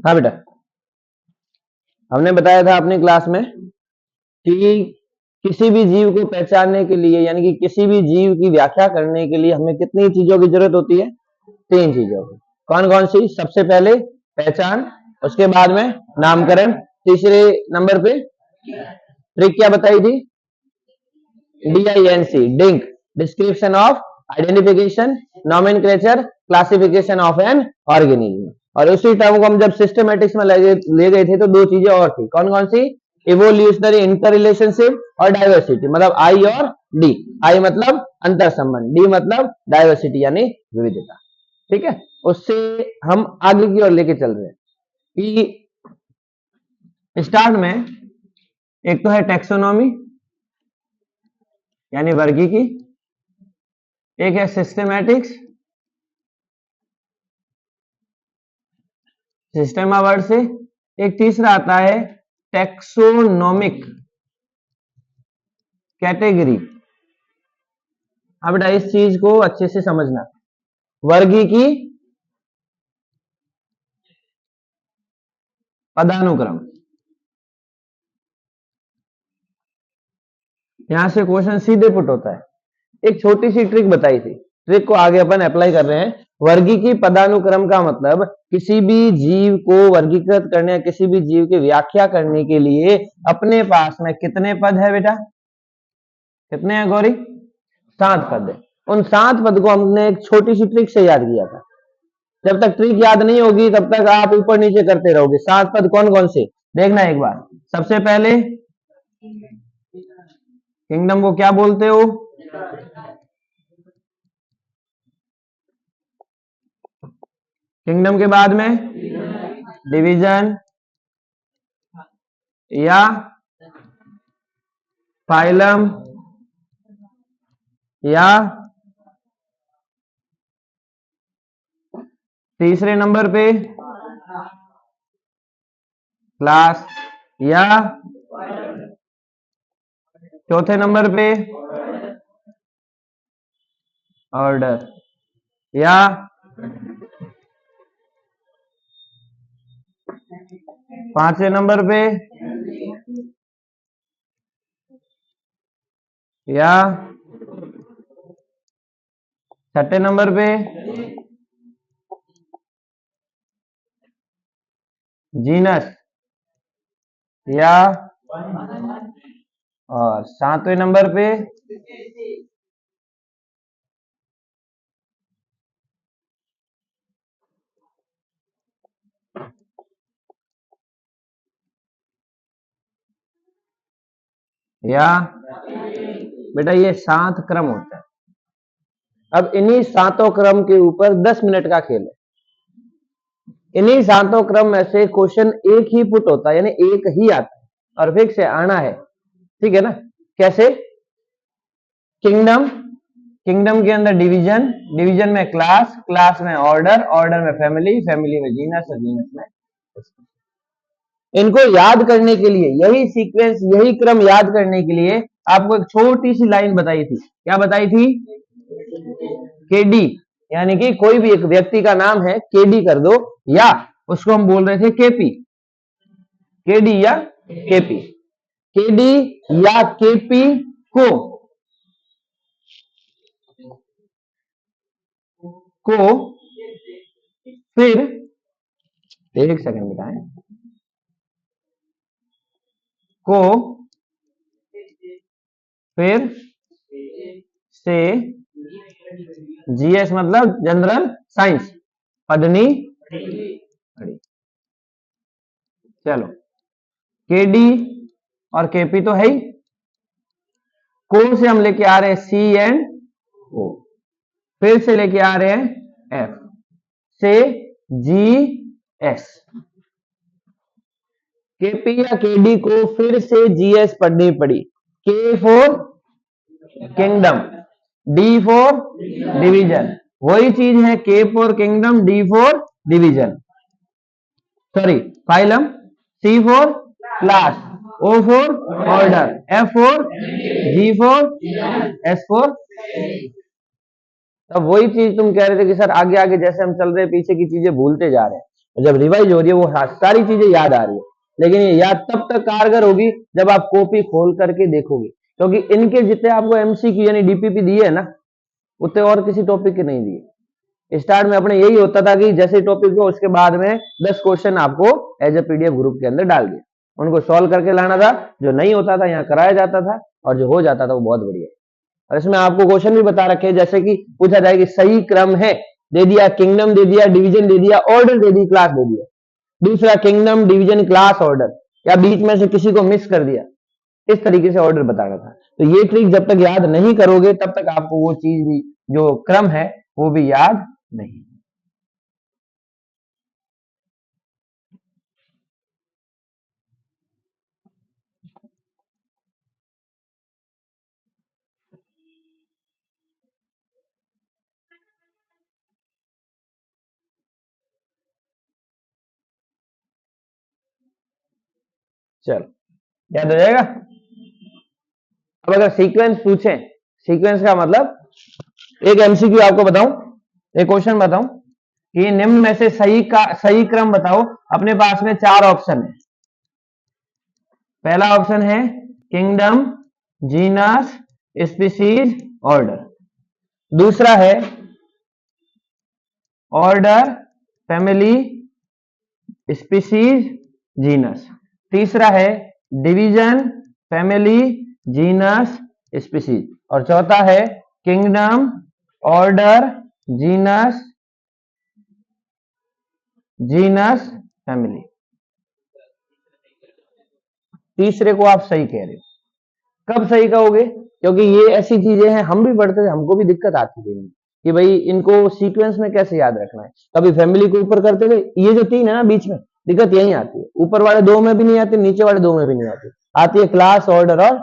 हाँ बेटा, हमने बताया था अपनी क्लास में कि किसी भी जीव को पहचानने के लिए, यानी कि किसी भी जीव की व्याख्या करने के लिए हमें कितनी चीजों की जरूरत होती है? 3 चीजों की। कौन कौन सी? सबसे पहले पहचान, उसके बाद में नामकरण, तीसरे नंबर पे ट्रिक क्या बताई थी? DINC, drink, description of, identification, nomenclature, classification of an organism. और उसी टर्म को हम जब सिस्टमैटिक्स में ले गए थे तो 2 चीजें और थी। कौन कौन सी? इवोल्यूशनरी इंटर रिलेशनशिप और डाइवर्सिटी, मतलब आई और डी। आई मतलब अंतर संबंध, डी मतलब डाइवर्सिटी यानी विविधता। ठीक है, उससे हम आगे की ओर लेके चल रहे हैं कि स्टार्ट में एक तो है टेक्सोनॉमी यानी वर्गीकी, एक है सिस्टमैटिक्स, सिस्टमा वर्ड से, एक तीसरा आता है टेक्सोनोमिक कैटेगरी। अब बेटा इस चीज को अच्छे से समझना, वर्गीकी पदानुक्रम, यहां से क्वेश्चन सीधे पुट होता है। एक छोटी सी ट्रिक बताई थी, ट्रिक को आगे अपन अप्लाई कर रहे हैं। वर्गीकी पदानुक्रम का मतलब किसी भी जीव को वर्गीकृत करने या किसी भी जीव की व्याख्या करने के लिए अपने पास में कितने पद है बेटा? कितने हैं गौरी? 7 पद है। उन 7 पद को हमने एक छोटी सी ट्रिक से याद किया था। जब तक ट्रिक याद नहीं होगी तब तक आप ऊपर नीचे करते रहोगे। 7 पद कौन कौन से? देखना एक बार। सबसे पहले किंगडम को क्या बोलते हो? किंगडम के बाद में डिवीजन या फाइलम या तीसरे नंबर पे क्लास या चौथे नंबर पे ऑर्डर या पांचवें नंबर पे या छठे नंबर पे जीनस या और 7वें नंबर पे या बेटा ये 7 क्रम होता है। अब इन्हीं 7 क्रम के ऊपर 10 मिनट का खेल है। इन्हीं 7 क्रम में से क्वेश्चन एक ही पुट होता है, यानी एक ही आता है और फिक्स है, आना है। ठीक है ना? कैसे? किंगडम, किंगडम के अंदर डिवीजन, डिवीजन में क्लास, क्लास में ऑर्डर, ऑर्डर में फैमिली, फैमिली में जीनस और जीनस में। इनको याद करने के लिए, यही सीक्वेंस, यही क्रम याद करने के लिए आपको एक छोटी सी लाइन बताई थी। क्या बताई थी? केडी, यानी कि कोई भी एक व्यक्ति का नाम है, केडी कर दो, या उसको हम बोल रहे थे केपी, केडी या केपी। केडी या केपी को फिर एक सेकंड बताएं, को फिर से जीएस मतलब जनरल साइंस पढ़नी पड़ी। चलो, केडी और केपी तो है ही, को से हम लेके आ रहे हैं सी एंड ओ, फिर से लेके आ रहे हैं एफ से जी एस। केपी या केडी को फिर से जीएस पढ़नी पड़ी। K for kingdom, D for division, वही चीज है, K for kingdom, D for division, sorry phylum, C for class, O for order, F for, G for, S for. अब वही चीज तुम कह रहे थे कि सर आगे आगे जैसे हम चल रहे हैं पीछे की चीजें भूलते जा रहे हैं। जब रिवाइज हो रही है वो सारी चीजें याद आ रही है, लेकिन ये याद तब तक कारगर होगी जब आप कॉपी खोल करके देखोगे, क्योंकि इनके जितने आपको एमसीक्यू यानी डीपीपी दिए है ना, उतने और किसी टॉपिक के नहीं दिए। स्टार्ट में अपने यही होता था कि जैसे टॉपिक हो उसके बाद में 10 क्वेश्चन आपको एज ए पीडीएफ ग्रुप के अंदर डाल दिया, उनको सॉल्व करके लाना था, जो नहीं होता था यहाँ कराया जाता था, और जो हो जाता था वो बहुत बढ़िया। और इसमें आपको क्वेश्चन भी बता रखे हैं, जैसे कि पूछा जाए कि सही क्रम है, दे दिया, किंगडम दे दिया, डिवीजन दे दिया, ऑर्डर दे दी, क्लास दे दिया। दूसरा किंगडम, डिवीजन, क्लास, ऑर्डर, या बीच में से किसी को मिस कर दिया, इस तरीके से ऑर्डर बताना था। तो ये ट्रिक जब तक याद नहीं करोगे तब तक आपको वो चीज भी, जो क्रम है वो भी याद नहीं। चलो, याद हो जाएगा। अब अगर सीक्वेंस पूछे, सीक्वेंस का मतलब एक एमसीक्यू आपको बताऊं, एक क्वेश्चन बताऊं कि निम्न में से सही क्रम बताओ। अपने पास में 4 ऑप्शन है। पहला ऑप्शन है किंगडम, जीनस, स्पीसीज, ऑर्डर। दूसरा है ऑर्डर, फैमिली, स्पीसीज, जीनस। तीसरा है डिवीजन, फैमिली, जीनस, स्पीसीज। और चौथा है kingdom, order, genus, genus, family. तीसरे को आप सही कह रहे हो। कब सही कहोगे? क्योंकि ये ऐसी चीजें हैं, हम भी पढ़ते थे, हमको भी दिक्कत आती थी कि भाई इनको सीक्वेंस में कैसे याद रखना है। कभी फैमिली को ऊपर करते थे, ये जो 3 है ना बीच में, दिक्कत यही आती है। ऊपर वाले 2 में भी नहीं आती, नीचे वाले 2 में भी नहीं आती, आती है क्लास, ऑर्डर और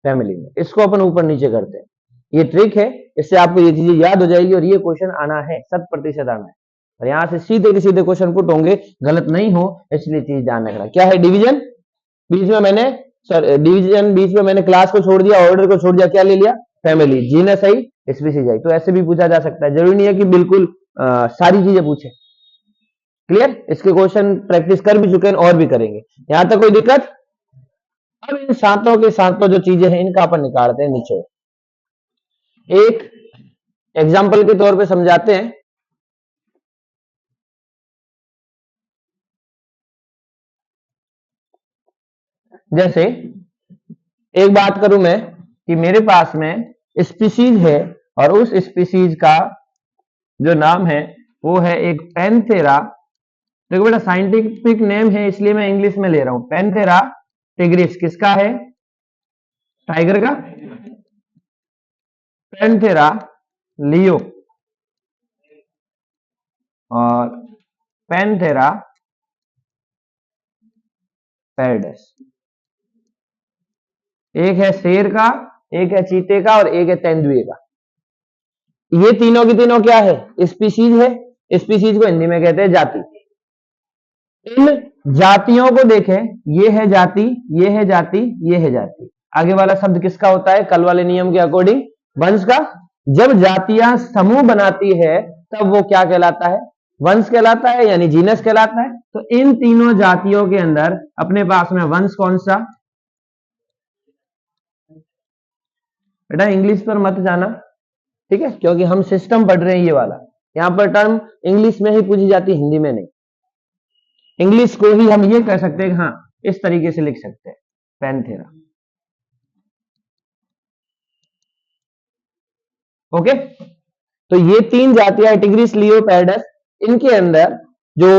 फैमिली में। इसको अपन ऊपर नीचे करते हैं। ये ट्रिक है, इससे आपको ये चीजें याद हो जाएगी, और ये क्वेश्चन आना है, 100% आना है। और यहाँ से सीधे के सीधे क्वेश्चन पुट होंगे, गलत नहीं हो, इसलिए चीज ध्यान रखना। क्या है डिवीजन? बीच में मैंने, सर डिवीजन बीच में मैंने क्लास को छोड़ दिया, ऑर्डर को छोड़ दिया, क्या ले लिया? फैमिली। जीनस आई, स्पीसीज आई। तो ऐसे भी पूछा जा सकता है, जरूरी नहीं है कि बिल्कुल सारी चीजें पूछे। क्लियर? इसके क्वेश्चन प्रैक्टिस कर भी चुके हैं और भी करेंगे, यहां तक कोई दिक्कत? अब इन सातों के सातों जो चीजें हैं इनका अपन निकालते हैं निचोड़। एक एग्जाम्पल के तौर पे समझाते हैं। जैसे एक बात करूं मैं कि मेरे पास में स्पीसीज है, और उस स्पीसीज का जो नाम है वो है एक पैंथेरा। देखो बेटा, साइंटिफिक नेम है इसलिए मैं इंग्लिश में ले रहा हूं। पैंथेरा टिग्रिस किसका है? टाइगर का। पैंथेरा लियो और पैंथेरा पैरडस। एक है शेर का, एक है चीते का, और एक है तेंदुए का। ये तीनों की तीनों क्या है? स्पीसीज है। स्पीसीज को हिंदी में कहते हैं जाति। इन जातियों को देखें, ये है जाति, ये है जाति, ये है जाति। आगे वाला शब्द किसका होता है? कल वाले नियम के अकॉर्डिंग वंश का। जब जातियां समूह बनाती है तब वो क्या कहलाता है? वंश कहलाता है, यानी जीनस कहलाता है। तो इन तीनों जातियों के अंदर अपने पास में वंश कौन सा? बेटा इंग्लिश पर मत जाना, ठीक है, क्योंकि हम सिस्टम पढ़ रहे हैं ये वाला। यहां पर टर्म इंग्लिश में ही पूछी जाती है, हिंदी में नहीं। इंग्लिश को ही हम ये कह सकते हैं कि हाँ, इस तरीके से लिख सकते हैं, पैंथेरा। ओके, तो ये 3 जातियां टिग्रिस, लियो, पैरडस। इनके अंदर जो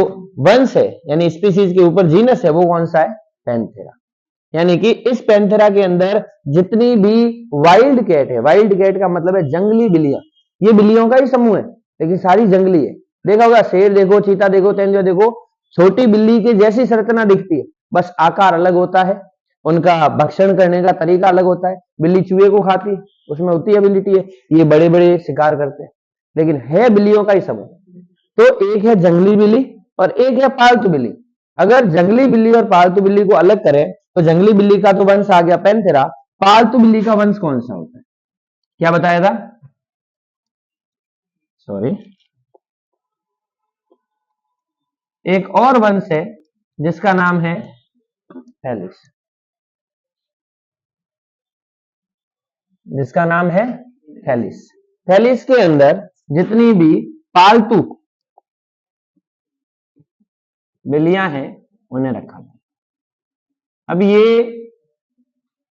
वंश है यानी स्पीसीज के ऊपर जीनस है वो कौन सा है? पैंथेरा। यानी कि इस पैंथेरा के अंदर जितनी भी वाइल्ड कैट है, वाइल्ड कैट का मतलब है जंगली बिल्लियां, ये बिल्लियों का ही समूह है, लेकिन सारी जंगली है। देखा होगा, शेर देखो, चीता देखो, तेंदुआ देखो, छोटी बिल्ली की जैसी संरचना दिखती है, बस आकार अलग होता है, उनका भक्षण करने का तरीका अलग होता है। बिल्ली चूहे को खाती है, उसमें उतनी एबिलिटी है, ये बड़े बड़े शिकार करते हैं, लेकिन है बिल्लियों का ही समूह। तो एक है जंगली बिल्ली और एक है पालतू बिल्ली। अगर जंगली बिल्ली और पालतू बिल्ली को अलग करें तो जंगली बिल्ली का तो वंश आ गया पैंथेरा, पालतू बिल्ली का वंश कौन सा होता है? क्या बताया था? सॉरी, एक और वंश है जिसका नाम है फैलिस, जिसका नाम है फैलिस। फैलिस के अंदर जितनी भी पालतू बिल्लियां हैं उन्हें रखा था। अब ये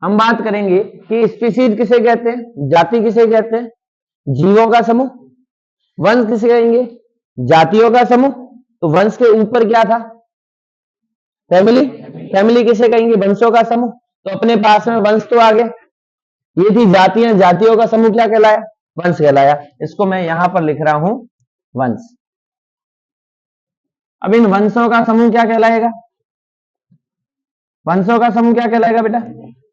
हम बात करेंगे कि स्पीसीज किसे कहते हैं, जाति किसे कहते हैं, जीवों का समूह। वंश किसे कहेंगे, जातियों का समूह। तो वंश के ऊपर क्या था, फैमिली। फैमिली किसे कहेंगे, वंशों का समूह। तो अपने पास में वंश तो आ गया, ये थी जातियां, जातियों का समूह क्या कहलाया, वंश कहलाया। इसको मैं यहां पर लिख रहा हूं वंश। अब इन वंशों का समूह क्या कहलाएगा, वंशों का समूह क्या कहलाएगा बेटा,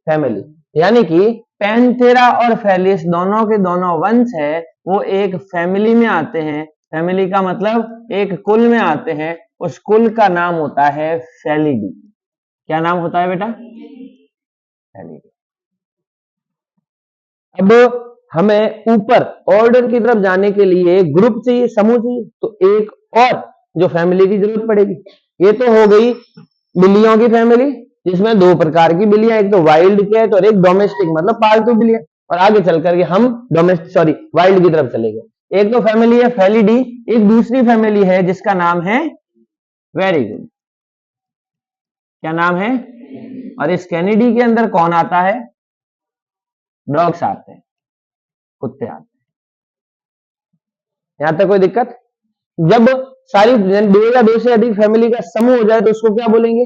फैमिली। यानी कि पैंथेरा और फैलिस दोनों के दोनों वंश है, वो एक फैमिली में आते हैं। फैमिली का मतलब एक कुल में आते हैं, उस कुल का नाम होता है फैलिडी। क्या नाम होता है बेटा, फैलिडी। अब हमें ऊपर ऑर्डर की तरफ जाने के लिए ग्रुप चाहिए, समूह चाहिए, तो एक और जो फैमिली की जरूरत पड़ेगी। ये तो हो गई बिल्लियों की फैमिली, जिसमें दो प्रकार की बिल्लियां, एक तो वाइल्ड कैट और एक डोमेस्टिक मतलब पालतू बिल्लियां। और आगे चल करके हम वाइल्ड की तरफ चले गए। एक तो फैमिली है फैलिडी, एक दूसरी फैमिली है जिसका नाम है वेरी गुड। क्या नाम है, और इस कैनिडी के अंदर कौन आता है, डॉग्स आते हैं, कुत्ते आते हैं। यहां तक कोई दिक्कत। जब सारी दो या दो से अधिक फैमिली का समूह हो जाए तो उसको क्या बोलेंगे,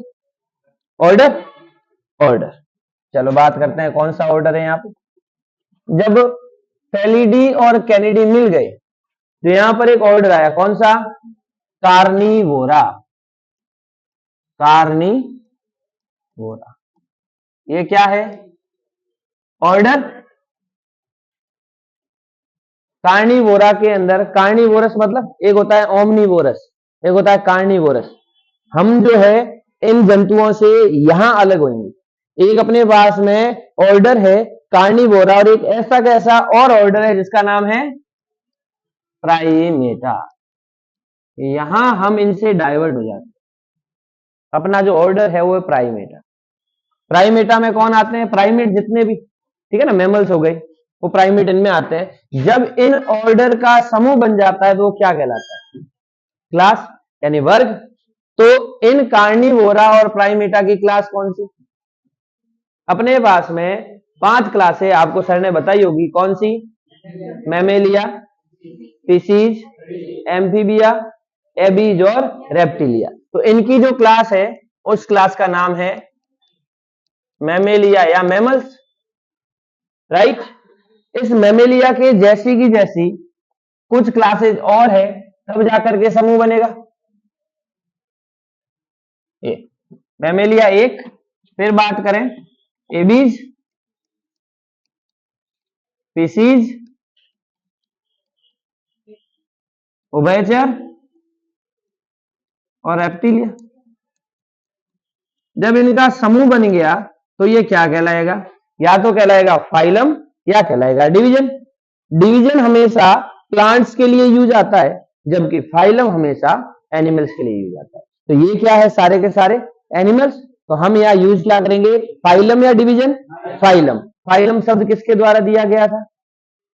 ऑर्डर। ऑर्डर। चलो बात करते हैं कौन सा ऑर्डर है यहाँ पे। जब फैलिडी और कैनिडी मिल गए तो यहां पर एक ऑर्डर आया, कौन सा, कार्निवोरा। कार्निवोरा, ये क्या है, ऑर्डर। कार्निवोरा के अंदर, कार्निवोरस मतलब एक होता है ओमनीवोरस, एक होता है कार्निवोरस। हम जो है इन जंतुओं से यहां अलग होंगे। एक अपने पास में ऑर्डर है कार्निवोरा और एक ऐसा कैसा और ऑर्डर है जिसका नाम है प्राइमेटा। यहां हम इनसे डाइवर्ट हो जाते हैं। अपना जो ऑर्डर है वो है प्राइमेटा। प्राइमेटा में कौन आते हैं, प्राइमेट जितने भी, ठीक है ना, मैमल्स हो गए, वो प्राइमेट इनमें आते हैं। जब इन ऑर्डर का समूह बन जाता है तो वो क्या कहलाता है, क्लास यानी वर्ग। तो इन कार्निवोरा और प्राइमेटा की क्लास कौन सी, अपने पास में 5 क्लासें आपको सर ने बताई होगी, कौन सी, मैमेलिया, स्पीसीज, एम्फीबिया, एबीज और रेप्टिलिया। तो इनकी जो क्लास है उस क्लास का नाम है मैमेलिया या मैमल्स, राइट। इस मैमेलिया के जैसी की जैसी कुछ क्लासेज और है, तब जाकर के समूह बनेगा। ये मैमेलिया एक, फिर बात करें एबीज, स्पीसीज, उभयचर और रेप्टिलिया। जब इनका समूह बन गया तो ये क्या कहलाएगा, या तो कहलाएगा फाइलम या कहलाएगा डिवीजन। डिवीजन हमेशा प्लांट्स के लिए यूज आता है, जबकि फाइलम हमेशा एनिमल्स के लिए यूज आता है। तो ये क्या है, सारे के सारे एनिमल्स। तो हम यहाँ यूज क्या करेंगे, फाइलम या डिवीजन, फाइलम। फाइलम शब्द किसके द्वारा दिया गया था,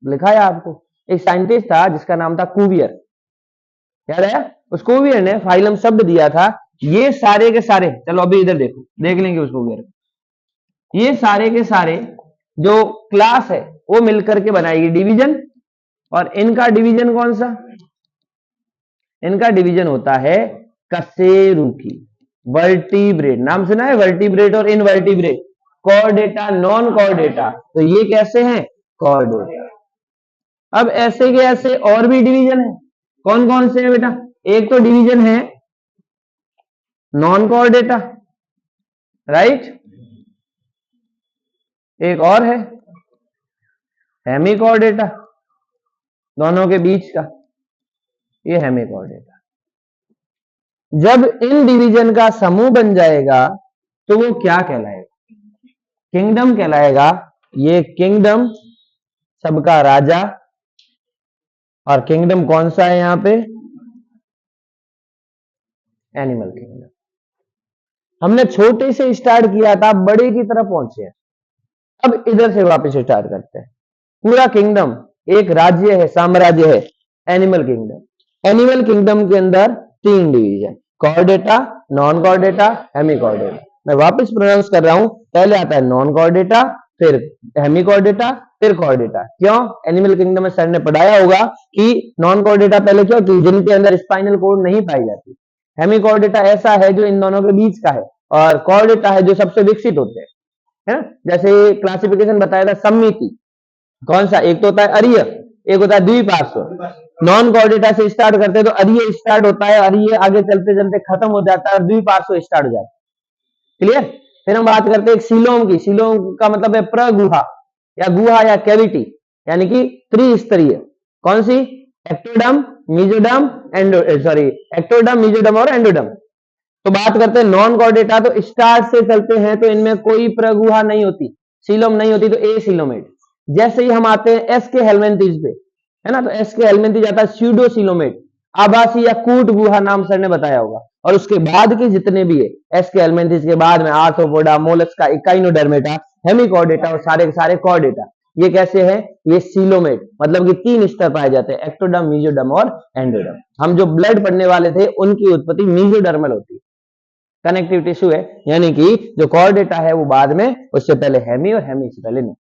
लिखा है आपको, एक साइंटिस्ट था जिसका नाम था कुवियर, याद आया, उस कुवियर ने फाइलम शब्द दिया था। ये सारे के सारे, चलो अभी इधर देखो, देख लेंगे उसको कुवियर। ये सारे के सारे जो क्लास है वो मिलकर के बनाएगी डिवीजन। और इनका डिवीजन कौन सा, इनका डिवीजन होता है कशेरुकी, वर्टिब्रेट। नाम सुना है वर्टिब्रेट और इनवर्टिब्रेट, कॉर्डेटा, नॉन कॉर्डेटा। तो ये कैसे हैं, कॉर्डेटा। अब ऐसे के ऐसे और भी डिवीजन है, कौन कौन से हैं बेटा, एक तो डिवीजन है नॉन कॉर्डेटा, राइट, एक और है हेमिकॉर्डेटा, दोनों के बीच का, ये हेमिकॉर्डेटा। जब इन डिवीजन का समूह बन जाएगा तो वो क्या कहलाएगा, किंगडम कहलाएगा। ये किंगडम सबका राजा, और किंगडम कौन सा है यहां पे, एनिमल किंगडम। हमने छोटे से स्टार्ट किया था, बड़े की तरफ पहुंचे हैं। अब इधर से वापस स्टार्ट करते हैं। पूरा किंगडम एक राज्य है, साम्राज्य है, एनिमल किंगडम। एनिमल किंगडम के अंदर 3 division, Chordata, non Chordata, Hemichordata. मैं वापस प्रोनाउंस कर रहा हूं, पहले आता है नॉन कॉर्डेटा, फिर हेमिकॉर्डेटा, फिर कॉर्डेटा। क्यों? एनिमल किंगडम में सर ने पढ़ाया होगा कि नॉन कॉर्डेटा पहले क्यों, कि जिनके अंदर स्पाइनल कॉर्ड नहीं पाई जाती। हेमिकॉर्डेटा ऐसा है जो इन दोनों के बीच का है, और कॉर्डेटा है जो सबसे विकसित होते हैं, है ना। जैसे क्लासिफिकेशन बताया था सममिति, कौन सा, एक तो होता है अरीय, एक होता है द्विपार्श्व। नॉन कॉर्डेटा से स्टार्ट करते हैं तो अरीय स्टार्ट होता है, अरीय आगे चलते चलते खत्म हो जाता है और द्विपार्श्व स्टार्ट हो जाता है। क्लियर? फिर हम बात करते हैं सीलोम की। सीलोम का मतलब है प्रगुहा या गुहा या कैविटी, यानी कि त्रिस्तरीय। कौन सी? एक्टोडर्म, मेसोडर्म, एक्टोडर्म, मेसोडर्म और एंडोडर्म। तो बात करते हैं नॉन कॉर्डेटा, तो स्टार्ट से चलते हैं तो इनमें कोई प्रगुहा नहीं होती, सीलोम नहीं होती, तो ए सीलोमेट। जैसे ही हम आते हैं एस के हेलमेंथिस पे, है ना, तो एस के हेलमेंथिस आता है स्यूडोसीलोमेट, आभासी या कूट गुहा नाम सर ने बताया होगा। और उसके बाद के जितने भी है, एस के हेलमेंथिस के बाद में आर्थ्रोपोडा, मोलस्का, इकाइनोडर्मेटा, हेमिकॉर्डेटा और सारे के सारे कॉर्डेटा। ये कैसे है? ये सीलोमेट, मतलब कि 3 स्तर पाए जाते हैं, एक्टोडर्म, मेसोडर्म और एंडोडर्म। हम जो ब्लड पढ़ने वाले थे उनकी उत्पत्ति मेसोडर्मल होती है, कनेक्टिव टिश्यू है, यानी कि जो कॉर्डेटा है वो बाद में, उससे पहले हेमी और हेमी से पहले नहीं।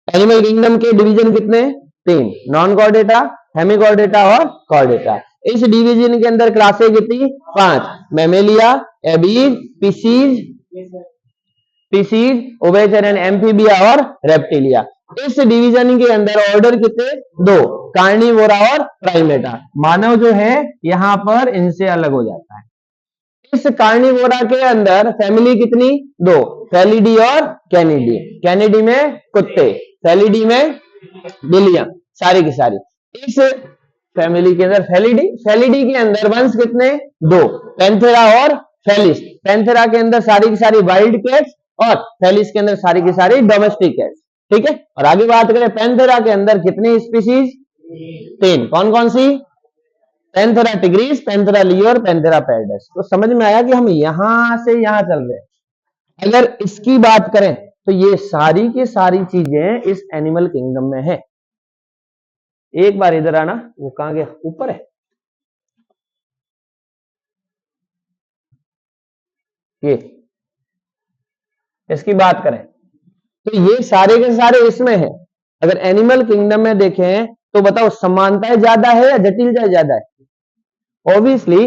एनिमल किंगडम के डिवीजन कितने? 3, नॉन कॉर्डेटा, हेमिकॉर्डेटा और कॉर्डेटा। इस डिवीजन के अंदर क्लासें कितनी? 5, मैमेलिया, एबीज, स्पीसीज, उभयचर एंड एम्फीबिया और रेप्टिलिया। इस डिवीजन के अंदर ऑर्डर कितने? 2, कार्निवोरा और प्राइमेटा। मानव जो है यहां पर इनसे अलग हो जाता है। इस कार्निवोरा के अंदर फैमिली कितनी? 2, फेलिडी और कैनिडी। कैनिडी में कुत्ते, फेलिडी में बिल्लियां, सारी की सारी। इस फैमिली के अंदर फेलिडी के अंदर वंश कितने? 2, पैंथेरा और फेलिस। पैंथेरा के अंदर सारी की सारी वाइल्ड कैट्स और फेलिस के अंदर सारी की सारी डोमेस्टिक कैट्स। ठीक है, और आगे बात करें पैंथेरा के अंदर कितनी स्पीसीज? 3। कौन कौन सी? पैंथेरा टिग्रिस, पैंथेरा लियो और पैंथेरा पैरडस। तो समझ में आया कि हम यहां से यहां चल रहे हैं। अगर इसकी बात करें तो ये सारी की सारी चीजें इस एनिमल किंगडम में है। एक बार इधर आना, वो कहां गया? ऊपर है ये। इसकी बात करें तो ये सारे के सारे इसमें है। अगर एनिमल किंगडम में देखें तो बताओ समानताएं ज्यादा है या जटिलताएं ज्यादा है? ऑब्वियसली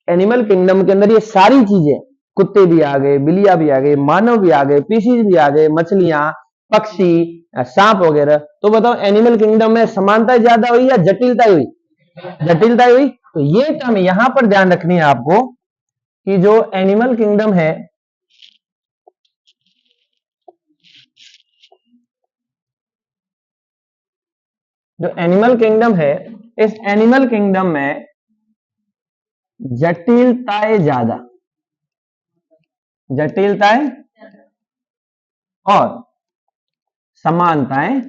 एनिमल किंगडम के अंदर ये सारी चीजें, कुत्ते भी आ गए, बिल्लियां भी आ गए, मानव भी आ गए, पीसीज भी आ गए, मछलियां, पक्षी, सांप वगैरह। तो बताओ एनिमल किंगडम में समानता ज्यादा हुई या जटिलता हुई? जटिलता हुई। तो ये टर्म यहां पर ध्यान रखनी है आपको कि जो एनिमल किंगडम है, जो एनिमल किंगडम है, इस एनिमल किंगडम में जटिलताएं ज्यादा, जटिलताएं और समानताएं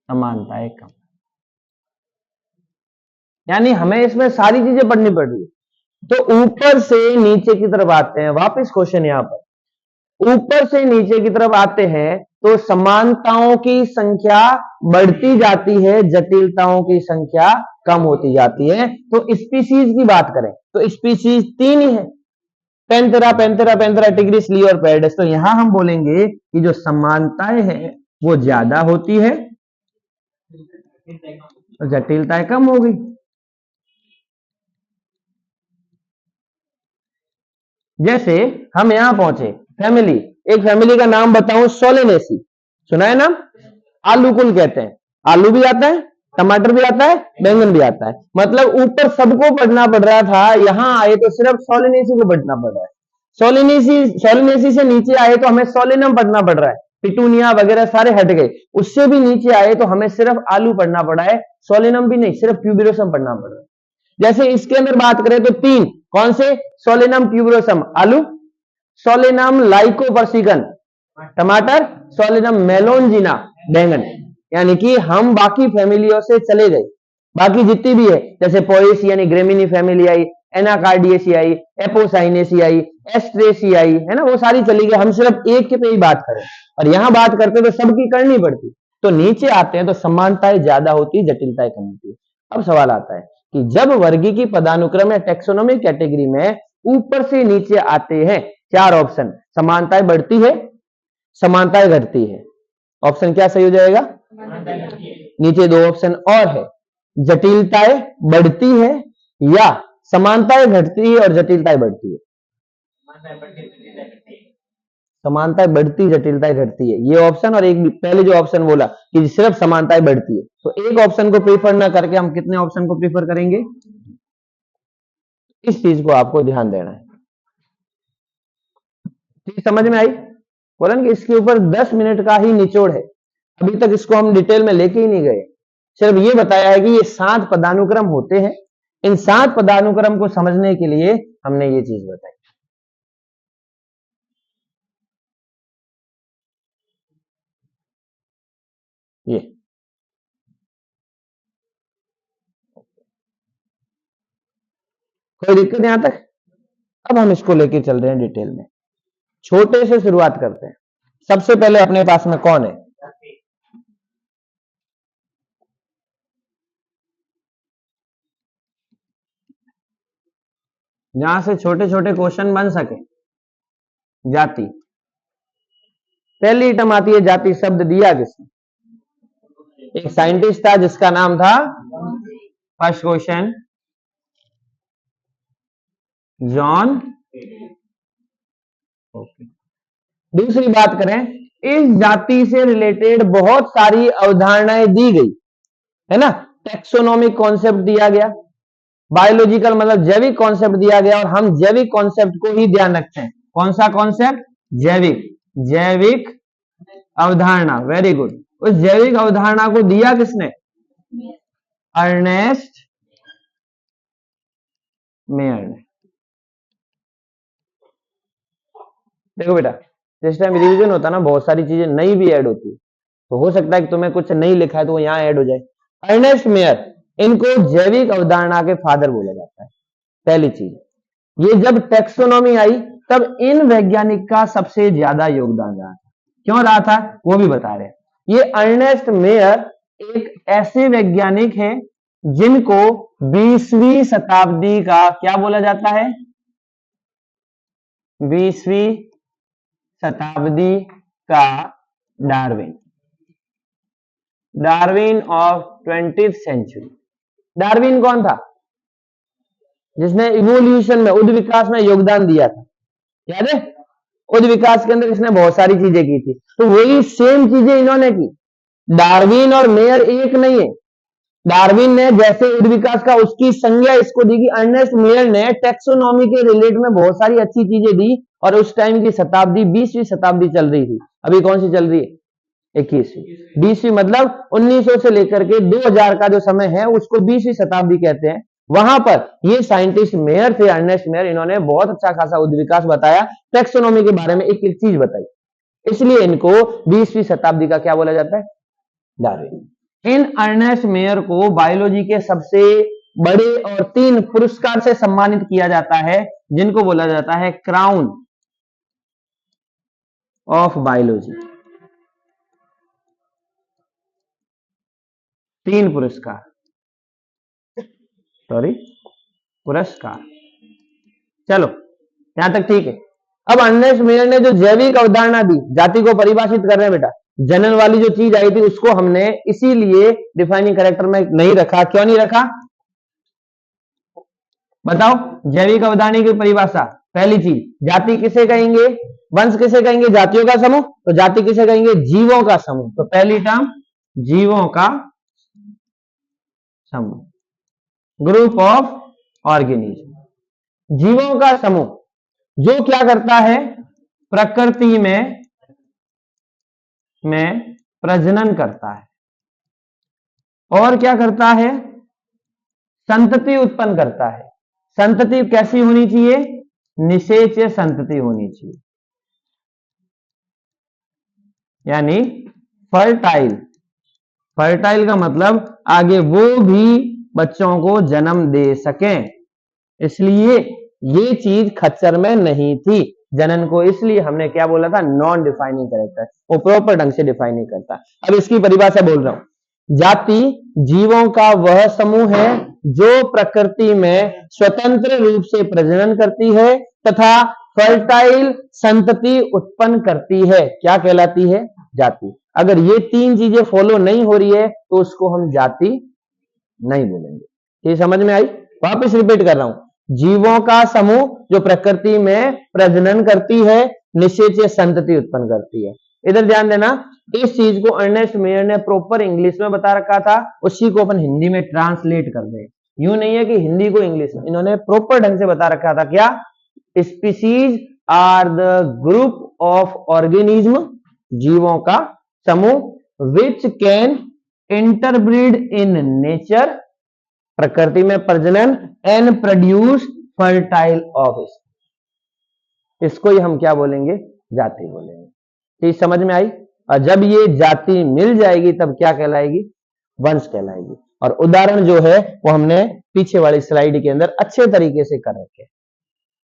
कम। यानी हमें इसमें सारी चीजें पढ़नी पड़ रही है। तो ऊपर से नीचे की तरफ आते हैं, वापस क्वेश्चन यहां पर ऊपर से नीचे की तरफ आते हैं तो समानताओं की संख्या बढ़ती जाती है, जटिलताओं की संख्या कम होती जाती है। तो स्पीसीज की बात करें तो स्पीसीज 3 ही है, पैंथेरा, पैंथेरा, पैंथेरा टिग्रिस, लियो और पैरडस। तो यहां हम बोलेंगे कि जो समानताएं हैं वो ज्यादा होती है, जटिलताएं कम हो गई। जैसे हम यहां पहुंचे, फैमिली, एक फैमिली का नाम बताऊं, सोलेनेसी। सुना है नाम? आलू कुल कहते हैं। आलू भी आता है, टमाटर भी आता है, बैंगन भी आता है। मतलब ऊपर सबको पढ़ना पड़ रहा था, यहां आए तो सिर्फ सोलेनेसी को पढ़ना पड़ रहा है। सोलेनेसी से नीचे आए तो हमें सोलेनम पढ़ना पड़ रहा है, पिटूनिया वगैरह सारे हट गए। उससे भी नीचे आए तो हमें सिर्फ आलू पढ़ना पड़ा है, सोलेनम भी नहीं, सिर्फ ट्यूबिरोसम पढ़ना पड़ रहा है। जैसे इसके अंदर बात करें तो 3, कौन से? सोलेनम ट्यूबिरोसम आलू, सोलेनम लाइकोपर्सिकन टमाटर, सोलेनम मेलोंजिना बैंगन। यानी कि हम बाकी फैमिलियों से चले गए, बाकी जितनी भी है जैसे पोएसी यानी ग्रेमिनी फैमिली आई, एनाकार्डियेसियाई, एपोसाइनेसियाई, एस्ट्रेसियाई, है ना, वो सारी चली गई। हम सिर्फ एक के पे ही बात करें और यहां बात करते तो सबकी करनी पड़ती। तो नीचे आते हैं तो समानताएं ज्यादा होती, जटिलताएं कम होती। अब सवाल आता है कि जब वर्गीकी पदानुक्रम या टेक्सोनोमिक कैटेगरी में ऊपर से नीचे आते हैं चार ऑप्शन, समानताएं बढ़ती है, समानताएं घटती है। ऑप्शन क्या सही हो जाएगा? नीचे दो ऑप्शन और है, जटिलताएं बढ़ती है या समानताएं घटती है और जटिलताएं बढ़ती है। समानताएं बढ़ती, जटिलताएं घटती है, ये ऑप्शन। और एक पहले जो ऑप्शन बोला कि सिर्फ समानताएं बढ़ती है, तो एक ऑप्शन को प्रीफर ना करके हम कितने ऑप्शन को प्रीफर करेंगे? इस चीज को आपको ध्यान देना है। चीज समझ में आई? बोला कि इसके ऊपर 10 मिनट का ही निचोड़ है, अभी तक इसको हम डिटेल में लेके ही नहीं गए। सिर्फ ये बताया है कि ये 7 पदानुक्रम होते हैं, इन 7 पदानुक्रम को समझने के लिए हमने ये चीज बताई। ये कोई दिक्कत यहां तक? अब हम इसको लेके चल रहे हैं डिटेल में। छोटे से शुरुआत करते हैं। सबसे पहले अपने पास में कौन है? जहां से छोटे छोटे क्वेश्चन बन सके। जाति। पहली आइटम आती है जाति। शब्द दिया किसने? एक साइंटिस्ट था जिसका नाम था, फर्स्ट क्वेश्चन, जॉन। दूसरी बात करें, इस जाति से रिलेटेड बहुत सारी अवधारणाएं दी गई है ना। टेक्सोनोमिक कॉन्सेप्ट दिया गया, बायोलॉजिकल मतलब जैविक कॉन्सेप्ट दिया गया, और हम जैविक कॉन्सेप्ट को ही ध्यान रखते हैं। कौन सा कॉन्सेप्ट? जैविक। जैविक अवधारणा, वेरी गुड। उस जैविक अवधारणा को दिया किसने? अर्नेस्ट मेयर ने। देखो बेटा, जिस टाइम रिवीजन होता है ना, बहुत सारी चीजें नई भी ऐड होती है, तो हो सकता है कि तुम्हें कुछ नहीं लिखा है तो वो यहां ऐड हो जाए। अर्नेस्ट मेयर, इनको जैविक अवधारणा के फादर बोला जाता है। पहली चीज, ये जब टेक्सोनॉमी आई तब इन वैज्ञानिक का सबसे ज्यादा योगदान रहा था। क्यों रहा था वो भी बता रहे हैं। ये अर्नेस्ट मेयर एक ऐसे वैज्ञानिक हैं जिनको 20वीं शताब्दी का क्या बोला जाता है? 20वीं शताब्दी का Darwin. Darwin of 20th century. Darwin कौन था? जिसने इवोल्यूशन में, उद् विकास में योगदान दिया था। याद है? उद् विकास के अंदर इसने बहुत सारी चीजें की थी, तो वही सेम चीजें इन्होंने की। डार्विन और मेयर एक नहीं है। डार्विन ने जैसे उद् विकास का उसकी संज्ञा इसको दी कि अर्नेस्ट मेयर ने टैक्सोनॉमी के रिलेट में बहुत सारी अच्छी चीजें दी। और उस टाइम की शताब्दी 20वीं शताब्दी चल रही थी। अभी कौन सी चल रही है? 21वीं। 20वीं मतलब 1900 से लेकर के 2000 का जो समय है उसको 20वीं शताब्दी कहते हैं। वहां पर ये साइंटिस्ट मेयर थे, अर्नेस्ट मेयर, इन्होंने बहुत अच्छा खासा उद् विकास बताया, टैक्सोनॉमी के बारे में एक एक चीज बताई। इसलिए इनको 20वीं शताब्दी का क्या बोला जाता है? डार्विन। इन अर्नेस्ट मेयर को बायोलॉजी के सबसे बड़े और 3 पुरस्कार से सम्मानित किया जाता है, जिनको बोला जाता है क्राउन ऑफ बायोलॉजी। 3 पुरस्कार, सॉरी पुरस्कार। चलो यहां तक ठीक है। अब अर्नेस्ट मेयर ने जो जैविक अवधारणा दी, जाति को परिभाषित कर रहे हैं बेटा, जनरल वाली जो चीज आई थी उसको हमने इसीलिए डिफाइनिंग कैरेक्टर में नहीं रखा। क्यों नहीं रखा बताओ? जैविक अवधारणा की परिभाषा, पहली चीज, जाति किसे कहेंगे? वंश किसे कहेंगे? जातियों का समूह। तो जाति किसे कहेंगे? जीवों का समूह। तो पहली टर्म जीवों का समूह, ग्रुप ऑफ ऑर्गेनिज्म। जीवों का समूह जो क्या करता है? प्रकृति में प्रजनन करता है। और क्या करता है? संतति उत्पन्न करता है। संतति कैसी होनी चाहिए? निषेच्य संतति होनी चाहिए, यानी फर्टाइल। फर्टाइल का मतलब आगे वो भी बच्चों को जन्म दे सकें। इसलिए ये चीज खच्चर में नहीं थी। जनन को इसलिए हमने क्या बोला था, नॉन डिफाइनिंग कैरेक्टर, वो प्रॉपर ढंग से डिफाइन नहीं करता। अब इसकी परिभाषा बोल रहा हूं। जाति जीवों का वह समूह है जो प्रकृति में स्वतंत्र रूप से प्रजनन करती है तथा फर्टाइल संतति उत्पन्न करती है। क्या कहलाती है? जाति। अगर ये तीन चीजें फॉलो नहीं हो रही है तो उसको हम जाति नहीं बोलेंगे। ये समझ में आई? वापस रिपीट कर रहा हूं। जीवों का समूह जो प्रकृति में प्रजनन करती है, निषेचीय संतति उत्पन्न करती है। इधर ध्यान देना, इस चीज को अर्नेस्ट मेयर ने प्रॉपर इंग्लिश में बता रखा था, उसी को अपन हिंदी में ट्रांसलेट कर रहे हैं। यूं नहीं है कि हिंदी को इंग्लिश में, इन्होंने प्रॉपर ढंग से बता रखा था। क्या? Species are the group of organism, जीवों का समूह, which can interbreed in nature, प्रकृति में प्रजनन, एंड प्रोड्यूस फर्टाइल ऑफस्प्रिंग। इसको ही हम क्या बोलेंगे? जाति बोलेंगे। चीज समझ में आई? और जब ये जाति मिल जाएगी तब क्या कहलाएगी? वंश कहलाएगी। और उदाहरण जो है वो हमने पीछे वाली स्लाइड के अंदर अच्छे तरीके से कर रखे।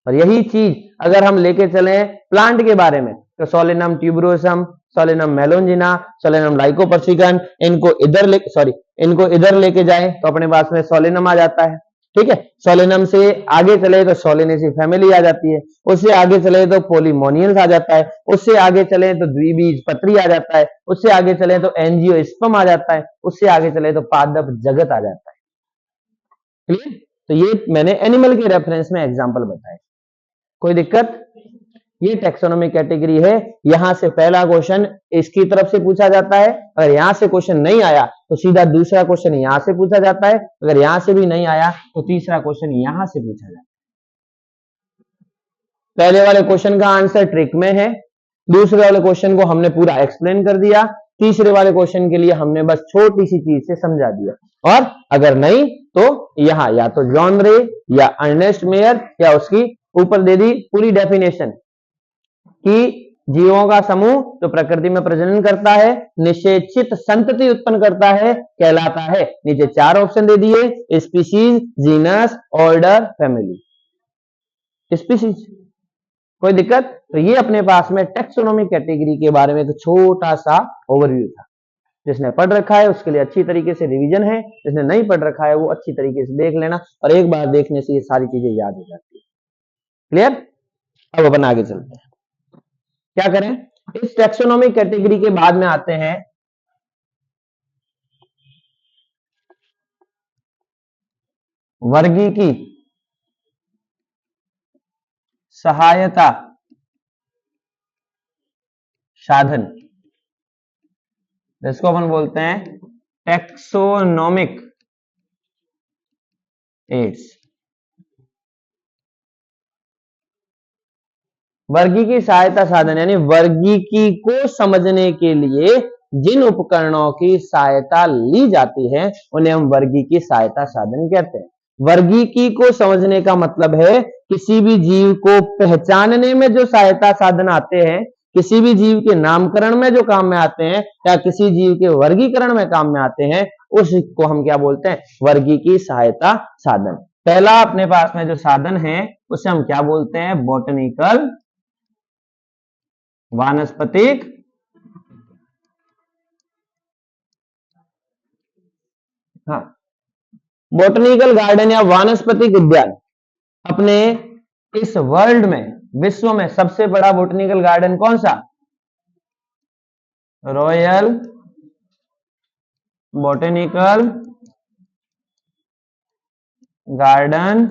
और यही चीज अगर हम लेके चले प्लांट के बारे में तो सोलेनम ट्यूबरोसम, सोलेनम मेलोंजिना, सोलेनम लाइकोपर्सिकन, इनको इधर लेके जाए तो अपने पास में सोलेनम आ जाता है। ठीक है, सोलेनम से आगे चले तो सोलेनेसी फैमिली आ जाती है, उससे आगे चले तो पोलीमोनियल्स आ जाता है, उससे आगे चले तो द्विबीजपत्री आ जाता है, उससे आगे चले तो एंजियोस्पर्म आ जाता है, उससे आगे चले तो पादप जगत आ जाता है। क्लियर? तो ये मैंने एनिमल के रेफरेंस में एग्जांपल बताए। कोई दिक्कत? ये टेक्सोनोमी कैटेगरी है। यहां से पहला क्वेश्चन इसकी तरफ से पूछा जाता है। अगर यहां से क्वेश्चन नहीं आया तो सीधा दूसरा क्वेश्चन यहां से पूछा जाता है। अगर यहां से भी नहीं आया तो तीसरा क्वेश्चन यहां से पूछा जाता है। पहले वाले क्वेश्चन का आंसर ट्रिक में है, दूसरे वाले क्वेश्चन को हमने पूरा एक्सप्लेन कर दिया, तीसरे वाले क्वेश्चन के लिए हमने बस छोटी सी चीज से समझा दिया। और अगर नहीं तो यहां या तो जॉन रे या अर्नेस्ट मेयर या उसकी ऊपर दे दी पूरी डेफिनेशन कि जीवों का समूह जो प्रकृति में प्रजनन करता है, निषेचित संतति उत्पन्न करता है, कहलाता है। नीचे 4 ऑप्शन दे दिए, species, genus, order, family. Species. कोई दिक्कत? तो ये अपने पास में टेक्सोनोमी कैटेगरी के बारे में एक छोटा सा ओवरव्यू था। जिसने पढ़ रखा है उसके लिए अच्छी तरीके से रिवीजन है, जिसने नहीं पढ़ रखा है वो अच्छी तरीके से देख लेना, और एक बार देखने से ये सारी चीजें याद हो जाती है। क्लियर? अब अपन आगे चलते हैं। क्या करें? इस टेक्सोनोमी कैटेगरी के बाद में आते हैं वर्गीकी सहायता साधन, जिसको अपन बोलते हैं टेक्सोनोमिक एड्स। वर्गीकी सहायता साधन यानी वर्गीकी को समझने के लिए जिन उपकरणों की सहायता ली जाती है उन्हें हम वर्गीकी सहायता साधन कहते हैं। वर्गीकी को समझने का मतलब है किसी भी जीव को पहचानने में जो सहायता साधन आते हैं, किसी भी जीव के नामकरण में जो काम में आते हैं या किसी जीव के वर्गीकरण में काम में आते हैं, उसको हम क्या बोलते हैं? वर्गीकी सहायता साधन। पहला अपने पास में जो साधन है उसे हम क्या बोलते हैं? बॉटनिकल वानस्पतिक बॉटनिकल गार्डन या वानस्पतिक उद्यान अपने इस वर्ल्ड में, विश्व में सबसे बड़ा बॉटनिकल गार्डन कौन सा? रॉयल बॉटनिकल गार्डन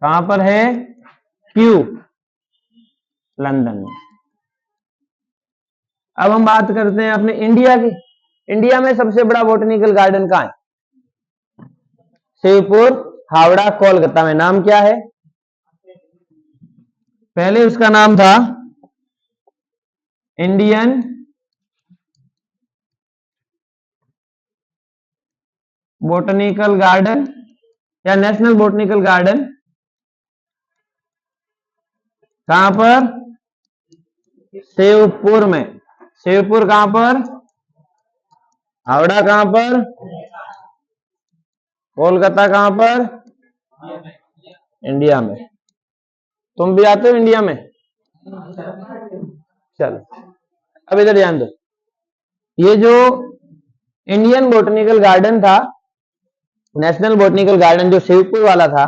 कहां पर है? क्यू, लंदन में। अब हम बात करते हैं अपने इंडिया की। इंडिया में सबसे बड़ा बॉटनिकल गार्डन कहां है? शिवपुर, हावड़ा, कोलकाता में। नाम क्या है? पहले उसका नाम था इंडियन बॉटनिकल गार्डन या नेशनल बॉटनिकल गार्डन। कहां पर? शिवपुर में। शिवपुर कहां पर? हावड़ा कहां पर, कोलकाता कहां पर, इंडिया में। तुम भी आते हो इंडिया में? चलो अब इधर ध्यान दो, ये जो इंडियन बोटनिकल गार्डन था, नेशनल बोटनिकल गार्डन जो शिवपुर वाला था,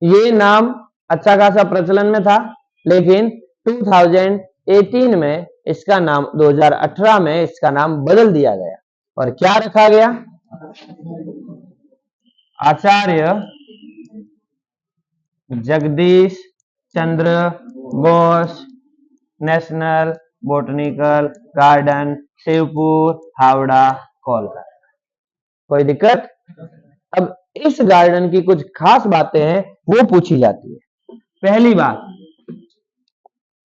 ये नाम अच्छा खासा प्रचलन में था, लेकिन 2018 में इसका नाम 2018 में इसका नाम बदल दिया गया और क्या रखा गया, Acharya Jagadish Chandra Bose national botanical garden, Shibpur, Howrah, Kolkata. कोई दिक्कत? अब इस गार्डन की कुछ खास बातें हैं वो पूछी जाती है। पहली बात,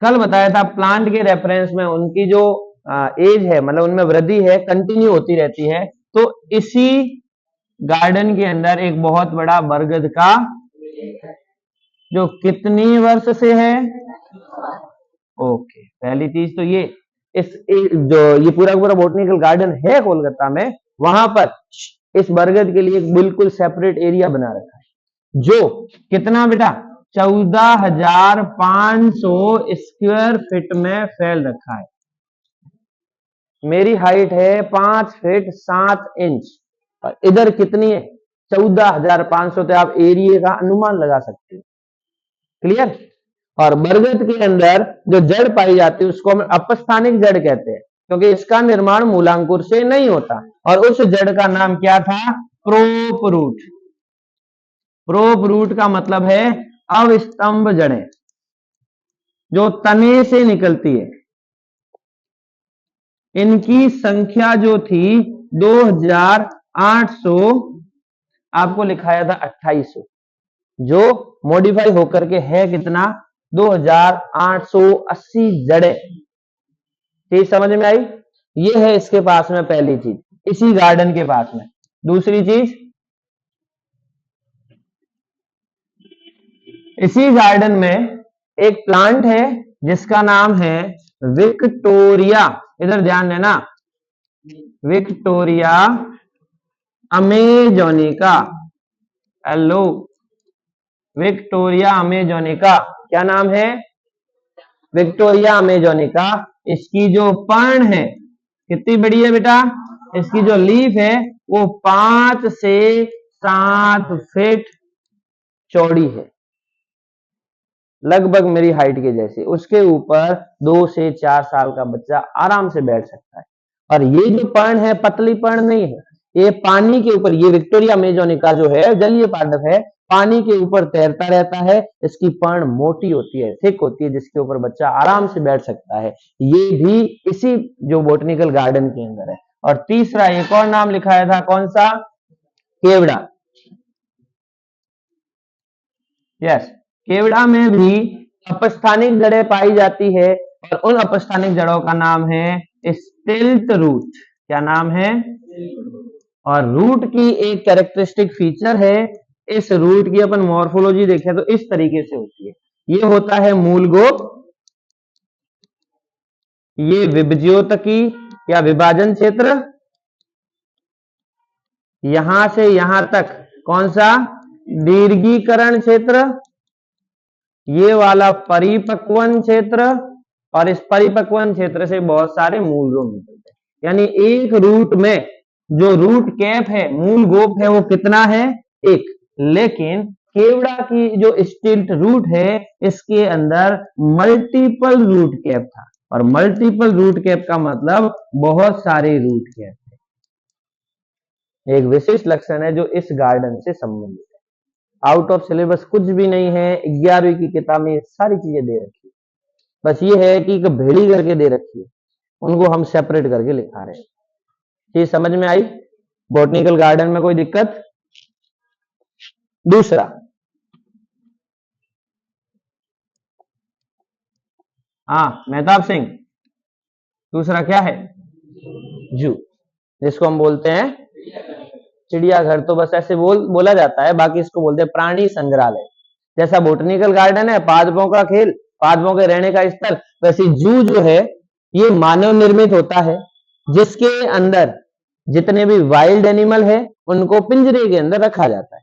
कल बताया था प्लांट के रेफरेंस में उनकी जो एज है, मतलब उनमें वृद्धि है, कंटिन्यू होती रहती है। तो इसी गार्डन के अंदर एक बहुत बड़ा बरगद का, जो कितनी वर्ष से है, ओके, पहली चीज तो ये जो ये पूरा पूरा बोटनिकल गार्डन है कोलकाता में, वहां पर इस बरगद के लिए बिल्कुल सेपरेट एरिया बना रखा है, जो कितना बेटा, 14,500 स्क्वायर फीट में फैल रखा है। मेरी हाइट है 5 फीट 7 इंच और इधर कितनी है, 14,500। तो आप एरिया का अनुमान लगा सकते हो। क्लियर? और बरगद के अंदर जो जड़ पाई जाती है उसको हम अपस्थानिक जड़ कहते हैं, क्योंकि इसका निर्माण मूलांकुर से नहीं होता। और उस जड़ का नाम क्या था, प्रोप रूट। प्रोप रूट का मतलब है अवस्तंभ जड़ें, जो तने से निकलती है। इनकी संख्या जो थी 2,800, आपको लिखाया था 2,800, जो मॉडिफाई होकर के है कितना, 2,880 जड़ें। चीज समझ में आई? ये है इसके पास में पहली चीज, इसी गार्डन के पास में। दूसरी चीज, इसी गार्डन में एक प्लांट है जिसका नाम है विक्टोरिया। इधर ध्यान देना, विक्टोरिया अमेजोनिका। हेलो, विक्टोरिया अमेजोनिका, क्या नाम है, विक्टोरिया अमेजोनिका। इसकी जो पर्ण है कितनी बड़ी है बेटा, इसकी जो लीफ है वो 5 से 7 फीट चौड़ी है, लगभग मेरी हाइट के जैसे। उसके ऊपर 2 से 4 साल का बच्चा आराम से बैठ सकता है। और ये जो पर्ण है पतली पर्ण नहीं है, ये पानी के ऊपर, ये विक्टोरिया अमेजोनिका जो है जलीय पादप है, पानी के ऊपर तैरता रहता है। इसकी पर्ण मोटी होती है, थिक होती है, जिसके ऊपर बच्चा आराम से बैठ सकता है। ये भी इसी जो बोटनिकल गार्डन के अंदर है। और तीसरा एक और नाम लिखाया था, कौन सा, केवड़ा। यस, केवड़ा में भी अपस्थानिक जड़ें पाई जाती है और उन अपस्थानिक जड़ों का नाम है स्टिल्ट रूट। क्या नाम है? और रूट की एक कैरेक्टरिस्टिक फीचर है, इस रूट की अपन मॉर्फोलॉजी देखें तो इस तरीके से होती है। ये होता है मूलगोप, ये विभज्योतकी या विभाजन क्षेत्र, यहां से यहां तक कौन सा, दीर्घीकरण क्षेत्र, ये वाला परिपक्वन क्षेत्र, और इस परिपक्वन क्षेत्र से बहुत सारे मूल रोग निकलते हैं। यानी एक रूट में जो रूट कैप है, मूल गोप है, वो कितना है, एक। लेकिन केवड़ा की जो स्टिल्ट रूट है, इसके अंदर मल्टीपल रूट कैप था। और मल्टीपल रूट कैप का मतलब बहुत सारे रूट कैप है। एक विशिष्ट लक्षण है जो इस गार्डन से संबंधित है। आउट ऑफ सिलेबस कुछ भी नहीं है, 11वीं की किताब में सारी चीजें दे रखी है। बस ये है कि भेड़ी करके दे रखी है, उनको हम सेपरेट करके लिखा रहे हैं। चीज समझ में आई? बॉटनिकल गार्डन में कोई दिक्कत? दूसरा, हाँ मेहताब सिंह, दूसरा क्या है, जू, जिसको हम बोलते हैं चिड़ियाघर। तो बस ऐसे बोला जाता है, बाकी इसको बोलते हैं प्राणी संग्रहालय। जैसा बोटनिकल गार्डन है पादपों का खेल, पादपों के रहने का स्थल, वैसे जू जो है ये मानव निर्मित होता है, जिसके अंदर जितने भी वाइल्ड एनिमल है उनको पिंजरे के अंदर रखा जाता है,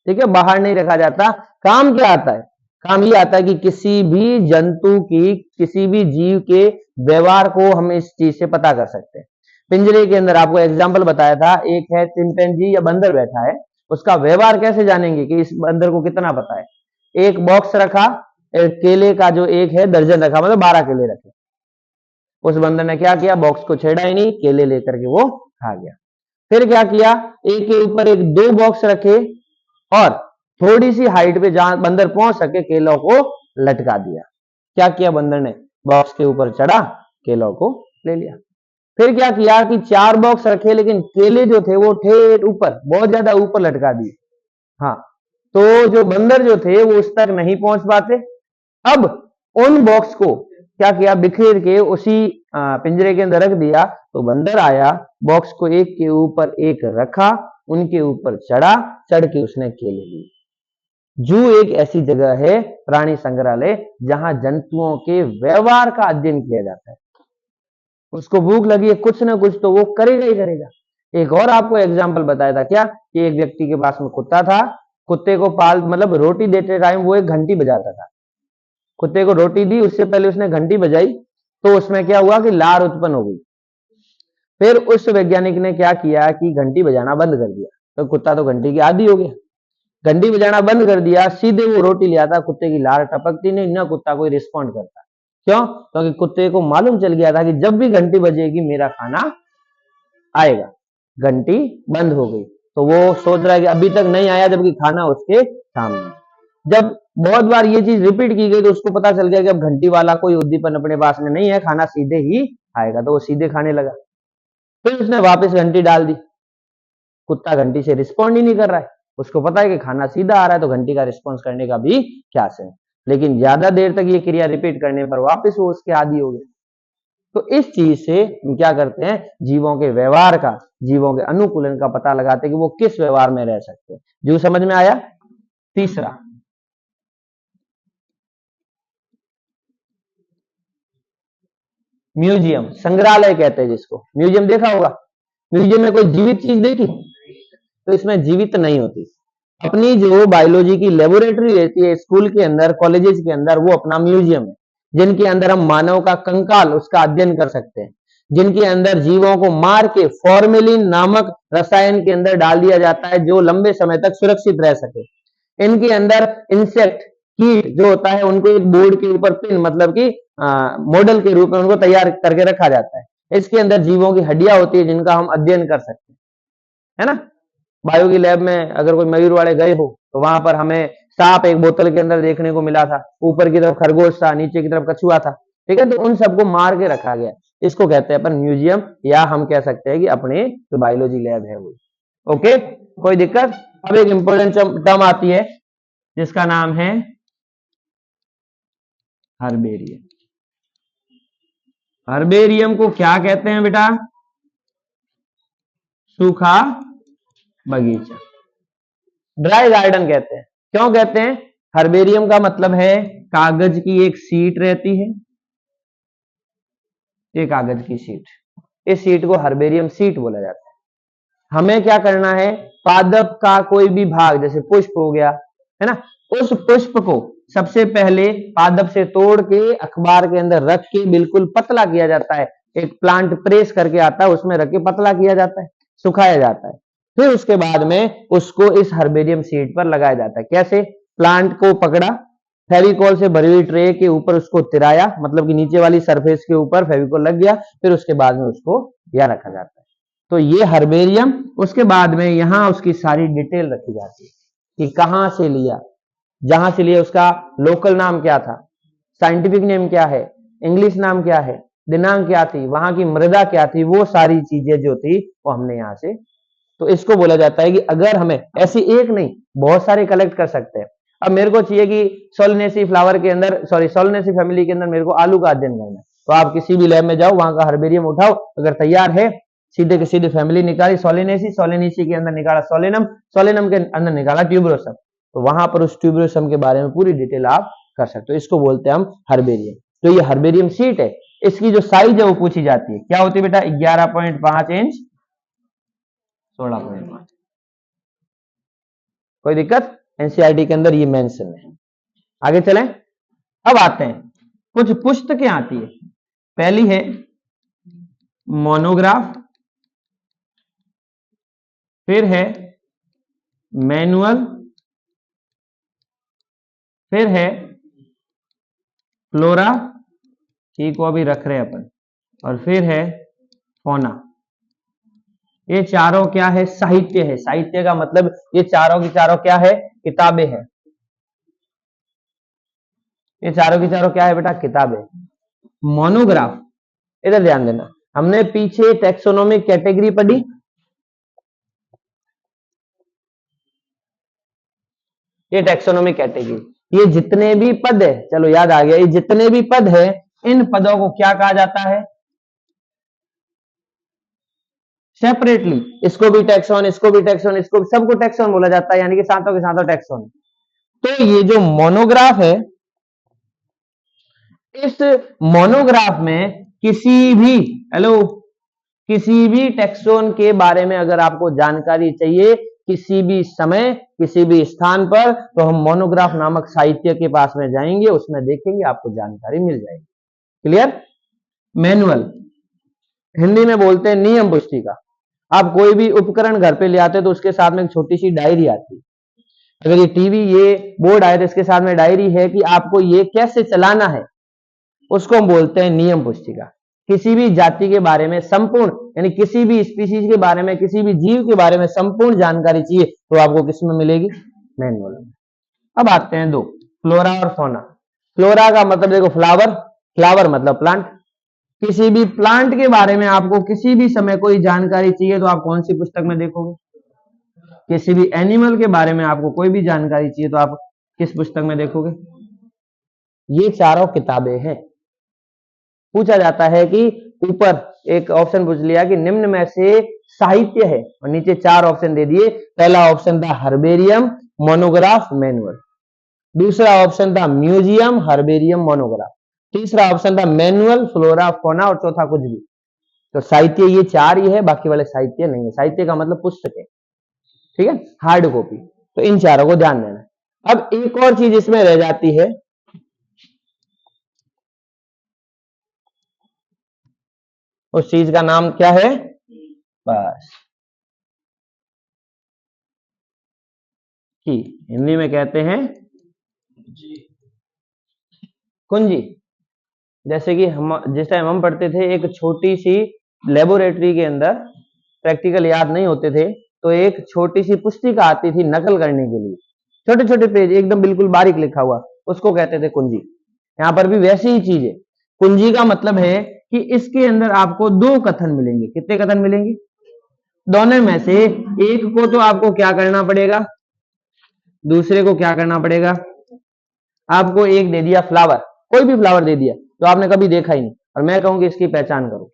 ठीक है, बाहर नहीं रखा जाता। काम क्या आता है? काम ये आता है कि किसी भी जंतु की, किसी भी जीव के व्यवहार को हम इस चीज से पता कर सकते हैं। पिंजरे के अंदर आपको एग्जाम्पल बताया था, एक है चिंपैंजी या बंदर बैठा है, उसका व्यवहार कैसे जानेंगे कि इस बंदर को कितना पता है? एक बॉक्स रखा, केले का जो एक है दर्जन रखा, मतलब 12 केले रखे। उस बंदर ने क्या किया? बॉक्स को छेड़ा ही नहीं, केले लेकर के वो खा गया। फिर क्या किया? एक के ऊपर एक 2 बॉक्स रखे और थोड़ी सी हाइट पे जहां बंदर पहुंच सके केलों को लटका दिया। क्या किया बंदर ने? बॉक्स के ऊपर चढ़ा, केलों को ले लिया। फिर क्या किया कि 4 बॉक्स रखे लेकिन केले जो थे वो ठेठ ऊपर, बहुत ज्यादा ऊपर लटका दिए। हाँ, तो जो बंदर जो थे वो उस तक नहीं पहुंच पाते। अब उन बॉक्स को क्या किया? बिखेर के उसी पिंजरे के अंदर रख दिया। तो बंदर आया, बॉक्स को एक के ऊपर एक रखा, उनके ऊपर चढ़ा, चढ़ के उसने केले लिए। जू एक ऐसी जगह है, प्राणी संग्रहालय, जहां जंतुओं के व्यवहार का अध्ययन किया जाता है। उसको भूख लगी है, कुछ ना कुछ तो वो करेगा ही करेगा। एक और आपको एग्जाम्पल बताया था क्या कि एक व्यक्ति के पास में कुत्ता था, कुत्ते को पाल मतलब रोटी देते टाइम वो एक घंटी बजाता था। कुत्ते को रोटी दी, उससे पहले उसने घंटी बजाई, तो उसमें क्या हुआ कि लार उत्पन्न हो गई। फिर उस वैज्ञानिक ने क्या किया कि घंटी बजाना बंद कर दिया, तो कुत्ता तो घंटी की आदी हो गया। घंटी बजाना बंद कर दिया, सीधे वो रोटी ले आता, कुत्ते की लार टपकती नहीं, ना कुत्ता कोई रिस्पॉन्ड करता। क्यों? क्योंकि कुत्ते को मालूम चल गया था कि जब भी घंटी बजेगी मेरा खाना आएगा। घंटी बंद हो गई तो वो सोच रहा है कि अभी तक नहीं आया, जबकि खाना उसके सामने। जब बहुत बार ये चीज रिपीट की गई तो उसको पता चल गया कि अब घंटी वाला कोई उद्दीपन अपने पास में नहीं है, खाना सीधे ही आएगा, तो वो सीधे खाने लगा। फिर उसने वापस घंटी डाल दी, कुत्ता घंटी से रिस्पॉन्ड ही नहीं कर रहा है। उसको पता है कि खाना सीधा आ रहा है, तो घंटी का रिस्पॉन्स करने का भी क्या सेंस। लेकिन ज्यादा देर तक ये क्रिया रिपीट करने पर वापस वो उसके आदी हो गए। तो इस चीज से हम क्या करते हैं? जीवों के व्यवहार का, जीवों के अनुकूलन का पता लगाते हैं कि वो किस व्यवहार में रह सकते हैं। जो समझ में आया? तीसरा, म्यूजियम, संग्रहालय कहते हैं जिसको। म्यूजियम देखा होगा, म्यूजियम में कोई जीवित चीज देखी? तो इसमें जीवित नहीं होती। अपनी जो बायोलॉजी की लेबोरेटरी रहती है स्कूल के अंदर, कॉलेजेस के अंदर, वो अपना म्यूजियम है, जिनके अंदर हम मानव का कंकाल, उसका अध्ययन कर सकते हैं, जिनके अंदर जीवों को मार के फॉर्मेलिन नामक रसायन के अंदर डाल दिया जाता है जो लंबे समय तक सुरक्षित रह सके। इनके अंदर इंसेक्ट, कीट जो होता है, उनको एक बोर्ड के ऊपर पिन मतलब कि मॉडल के रूप में उनको तैयार करके रखा जाता है। इसके अंदर जीवों की हड्डियां होती है जिनका हम अध्ययन कर सकते हैं, है ना। बायो की लैब में अगर कोई मयूर वाले गए हो तो वहां पर हमें सांप एक बोतल के अंदर देखने को मिला था, ऊपर की तरफ खरगोश था, नीचे की तरफ कछुआ था, ठीक है। तो उन सबको मार के रखा गया, इसको कहते हैं अपन म्यूजियम, या हम कह सकते हैं कि अपने जो बायोलॉजी लैब है वो। ओके, कोई दिक्कत? अब एक इंपॉर्टेंट टर्म आती है जिसका नाम है हर्बेरियम। हर्बेरियम को क्या कहते हैं बेटा? सूखा बगीचा, ड्राई गार्डन कहते हैं। क्यों कहते हैं? हर्बेरियम का मतलब है कागज की एक शीट रहती है, ये कागज की शीट, इस शीट को हर्बेरियम शीट बोला जाता है। हमें क्या करना है? पादप का कोई भी भाग, जैसे पुष्प हो गया, है ना, उस पुष्प को सबसे पहले पादप से तोड़ के अखबार के अंदर रख के बिल्कुल पतला किया जाता है। एक प्लांट प्रेस करके आता है, उसमें रख के पतला किया जाता है, सुखाया जाता है। फिर उसके बाद में उसको इस हर्बेरियम शीट पर लगाया जाता है। कैसे? प्लांट को पकड़ा, फेविकॉल से भरी हुई ट्रे के ऊपर उसको तिराया, मतलब कि नीचे वाली सरफेस के ऊपर फेविकॉल लग गया, फिर उसके बाद में उसको यहां रखा जाता है। तो ये हर्बेरियम। उसके बाद में यहां उसकी सारी डिटेल रखी जाती है कि कहां से लिया, जहां से लिया, उसका लोकल नाम क्या था, साइंटिफिक नेम क्या है, इंग्लिश नाम क्या है, दिनांक क्या थी, वहां की मृदा क्या थी, वो सारी चीजें जो थी वो हमने यहां से। तो इसको बोला जाता है कि अगर हमें ऐसी एक नहीं बहुत सारे कलेक्ट कर सकते हैं। अब मेरे को चाहिए कि सोलनेसी फ्लावर के अंदर, सॉरी सोलनेसी फैमिली के अंदर मेरे को आलू का अध्ययन करना है, तो आप किसी भी लैब में जाओ, वहां का हर्बेरियम उठाओ, अगर तैयार है, सीधे के सीधे फैमिली निकाली सोलिनेसी, सोलिनेसी के अंदर निकाला सोलेनम, सोलेनम के अंदर निकाला ट्यूबरोसम, तो वहां पर उस ट्यूबरोसम के बारे में पूरी डिटेल आप कर सकते हो। इसको बोलते हैं हम हर्बेरियम। तो ये हर्बेरियम शीट है, इसकी जो साइज है वो पूछी जाती है, क्या होती है बेटा? 11.5 इंच 16.5। कोई दिक्कत? एनसीईआरटी के अंदर ये मेंशन है। आगे चलें। अब आते हैं, कुछ पुस्तकें आती है। पहली है मोनोग्राफ, फिर है मैनुअल, फिर है फ्लोरा, ई को अभी रख रहे हैं अपन, और फिर है फौना। ये चारों क्या है? साहित्य है। साहित्य का मतलब ये चारों की चारों क्या है? किताबें हैं। ये चारों की चारों क्या है बेटा? किताबें। मोनोग्राफ, इधर ध्यान देना, हमने पीछे टैक्सोनॉमिक कैटेगरी पढ़ी, ये टैक्सोनॉमिक कैटेगरी, ये जितने भी पद है, चलो याद आ गया, ये जितने भी पद है, इन पदों को क्या कहा जाता है? सेपरेटली। इसको भी टैक्सॉन, इसको भी टैक्सॉन, इसको सबको टैक्सॉन बोला जाता है, यानी कि सातों के सातों टैक्सॉन। तो ये जो मोनोग्राफ है, इस मोनोग्राफ में किसी भी, हेलो, किसी भी टैक्सोन के बारे में अगर आपको जानकारी चाहिए किसी भी समय किसी भी स्थान पर, तो हम मोनोग्राफ नामक साहित्य के पास में जाएंगे, उसमें देखेंगे, आपको जानकारी मिल जाएगी। क्लियर? मैनुअल, हिंदी में बोलते हैं नियम पुस्तिका। आप कोई भी उपकरण घर पे ले आते तो उसके साथ में एक छोटी सी डायरी आती है। अगर ये टीवी, ये बोर्ड आए तो इसके साथ में डायरी है कि आपको ये कैसे चलाना है, उसको हम बोलते हैं नियम पुस्तिका। किसी भी जाति के बारे में संपूर्ण, यानी किसी भी स्पीशीज के बारे में, किसी भी जीव के बारे में संपूर्ण जानकारी चाहिए तो आपको किसमें मिलेगी? मैनुअल में। अब आते हैं दो, फ्लोरा और फौना। फ्लोरा का मतलब देखो फ्लावर, फ्लावर मतलब प्लांट। किसी भी प्लांट के बारे में आपको किसी भी समय कोई जानकारी चाहिए तो आप कौन सी पुस्तक में देखोगे? किसी भी एनिमल के बारे में आपको कोई भी जानकारी चाहिए तो आप किस पुस्तक में देखोगे? ये चारों किताबें हैं। पूछा जाता है कि ऊपर एक ऑप्शन पूछ लिया कि निम्न में से साहित्य है, और नीचे चार ऑप्शन दे दिए। पहला ऑप्शन था हर्बेरियम, मोनोग्राफ, मैनुअल। दूसरा ऑप्शन था म्यूजियम, हर्बेरियम, मोनोग्राफ। तीसरा ऑप्शन था मैनुअल, फ्लोरा, फौना, और चौथा कुछ भी। तो साहित्य ये चार ही है, बाकी वाले साहित्य नहीं है। साहित्य का मतलब पुस्तक है, ठीक है, हार्ड कॉपी। तो इन चारों को ध्यान देना। अब एक और चीज इसमें रह जाती है, उस चीज का नाम क्या है? बस, कि हिंदी में कहते हैं कुंजी। जैसे कि हम जिस टाइम हम पढ़ते थे, एक छोटी सी लेबोरेटरी के अंदर प्रैक्टिकल याद नहीं होते थे, तो एक छोटी सी पुस्तिका आती थी नकल करने के लिए, छोटे छोटे पेज एकदम बिल्कुल बारीक लिखा हुआ, उसको कहते थे कुंजी। यहाँ पर भी वैसी ही चीज है। कुंजी का मतलब है कि इसके अंदर आपको दो कथन मिलेंगे। कितने कथन मिलेंगे? दोनों में से एक को तो आपको क्या करना पड़ेगा, दूसरे को क्या करना पड़ेगा? आपको एक दे दिया फ्लावर, कोई भी फ्लावर दे दिया तो आपने कभी देखा ही नहीं, और मैं कहूँ कि इसकी पहचान करो,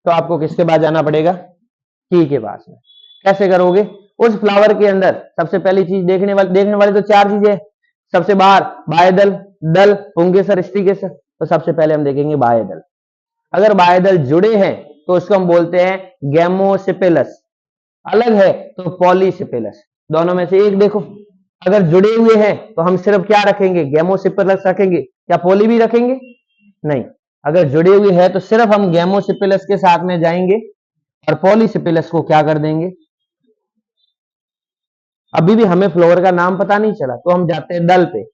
तो आपको किसके पास जाना पड़ेगा? की के पास में। कैसे करोगे? उस फ्लावर के अंदर सबसे पहली चीज देखने वाली तो चार चीजें। सबसे बाहर बाह्यदल, दल, पुंकेसर, स्टिकेसर। तो सबसे पहले हम देखेंगे बाह्यदल। अगर बाह्यदल जुड़े हैं तो उसको हम बोलते हैं गैमोसिपेलस, अलग है तो पॉलीसिपेलस। दोनों में से एक देखो। अगर जुड़े हुए हैं तो हम सिर्फ क्या रखेंगे? गैमोसिपेलस रखेंगे। क्या पॉली भी रखेंगे? नहीं। अगर जुड़े हुए हैं तो सिर्फ हम गैमोसिपेलस के साथ में जाएंगे और पॉलीसिपेलस को क्या कर देंगे? अभी भी हमें फ्लोवर का नाम पता नहीं चला, तो हम जाते हैं दल पे।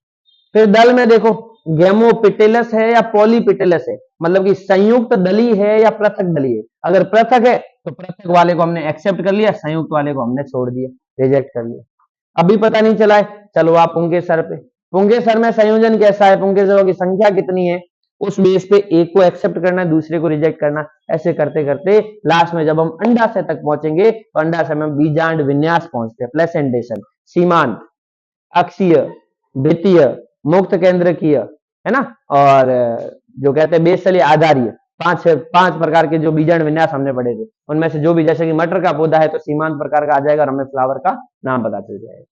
फिर दल में देखो गैमोपिटेलस है या पॉलीपिटेलस है, मतलब कि संयुक्त दली है या पृथक दली है। अगर पृथक है तो पृथक वाले को हमने एक्सेप्ट कर लिया, संयुक्त वाले को हमने छोड़ दिया, रिजेक्ट कर लिया। अभी पता नहीं चला है, चलो आप पुंकेसर पे। पुंकेसर में संयोजन कैसा है, पुंकेसरों की संख्या कितनी है, उस बेस पे एक को एक्सेप्ट करना, दूसरे को रिजेक्ट करना। ऐसे करते करते लास्ट में जब हम अंडाशय तक पहुंचेंगे तो अंडाशय में बीजांड विन्यास पहुंचते हैं, प्लेसेंटेशन, सीमांत, अक्षीय, द्वितीय, मुक्त केंद्रकीय, है ना, और जो कहते हैं बेसलीय, आधारीय। पांच प्रकार के जो बीजांड विन्यास हमने पढ़े थे, उनमें से जो भी, जैसे कि मटर का पौधा है तो सीमांत प्रकार का आ जाएगा और हमें फ्लावर का नाम पता चल जाएगा।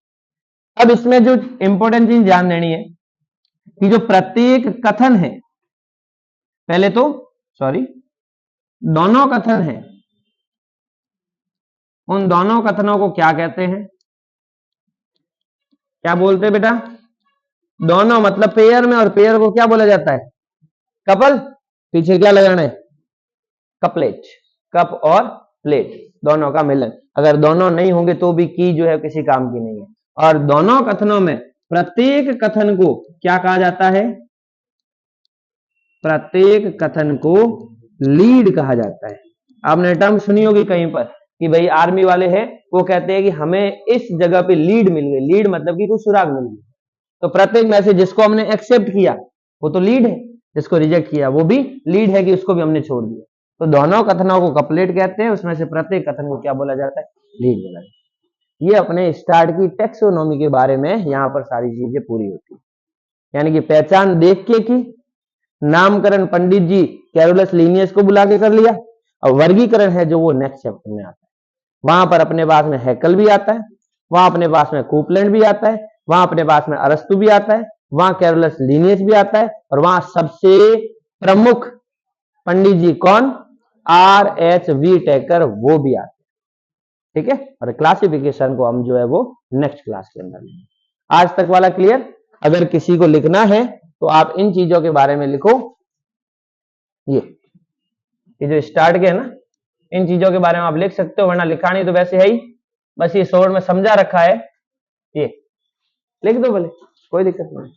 अब इसमें जो इंपॉर्टेंट चीज ध्यान देनी है कि जो प्रत्येक कथन है, पहले तो सॉरी दोनों कथन है, उन दोनों कथनों को क्या कहते हैं? क्या बोलते हैं बेटा? दोनों मतलब पेयर में, और पेयर को क्या बोला जाता है? कपल। पीछे क्या लगाना है? कपलेट। कप और प्लेट दोनों का मिलन। अगर दोनों नहीं होंगे तो भी की जो है किसी काम की नहीं है। और दोनों कथनों में प्रत्येक कथन को क्या कहा जाता है? प्रत्येक कथन को लीड कहा जाता है। आपने टर्म सुनी होगी कहीं पर कि भाई आर्मी वाले हैं, वो कहते हैं कि हमें इस जगह पे लीड मिल गई। लीड मतलब कि कुछ सुराग मिल गई। तो प्रत्येक में से जिसको हमने एक्सेप्ट किया वो तो लीड है, जिसको रिजेक्ट किया वो भी लीड है कि उसको भी हमने छोड़ दिया। तो दोनों कथनों को कपलेट कहते हैं। उसमें से प्रत्येक कथन को क्या बोला जाता है? लीड बोला जाता है। ये अपने स्टार्ट की टेक्सोनॉमी के बारे में यहाँ पर सारी चीजें पूरी होती है। यानी कि पहचान देख के की, नामकरण पंडित जी कैरोलस लीनियस को बुला के कर लिया, और वर्गीकरण है जो वो नेक्स्ट चैप्टर में आता है। वहां पर अपने पास में हैकल भी आता है, वहां अपने पास में कूपलैंड भी आता है, वहां अपने पास में अरस्तु भी आता है, वहां कैरोलस लीनियस भी आता है, और वहां सबसे प्रमुख पंडित जी कौन? R.H.V. टेकर, वो भी आता है। ठीक है। और क्लासिफिकेशन को हम जो है वो नेक्स्ट क्लास के अंदर लेंगे। आज तक वाला क्लियर? अगर किसी को लिखना है तो आप इन चीजों के बारे में लिखो। ये जो स्टार्ट के है ना, इन चीजों के बारे में आप लिख सकते हो, वरना लिखा नहीं तो वैसे है ही, बस ये शॉर्ट में समझा रखा है, ये लिख दो भले, कोई दिक्कत नहीं।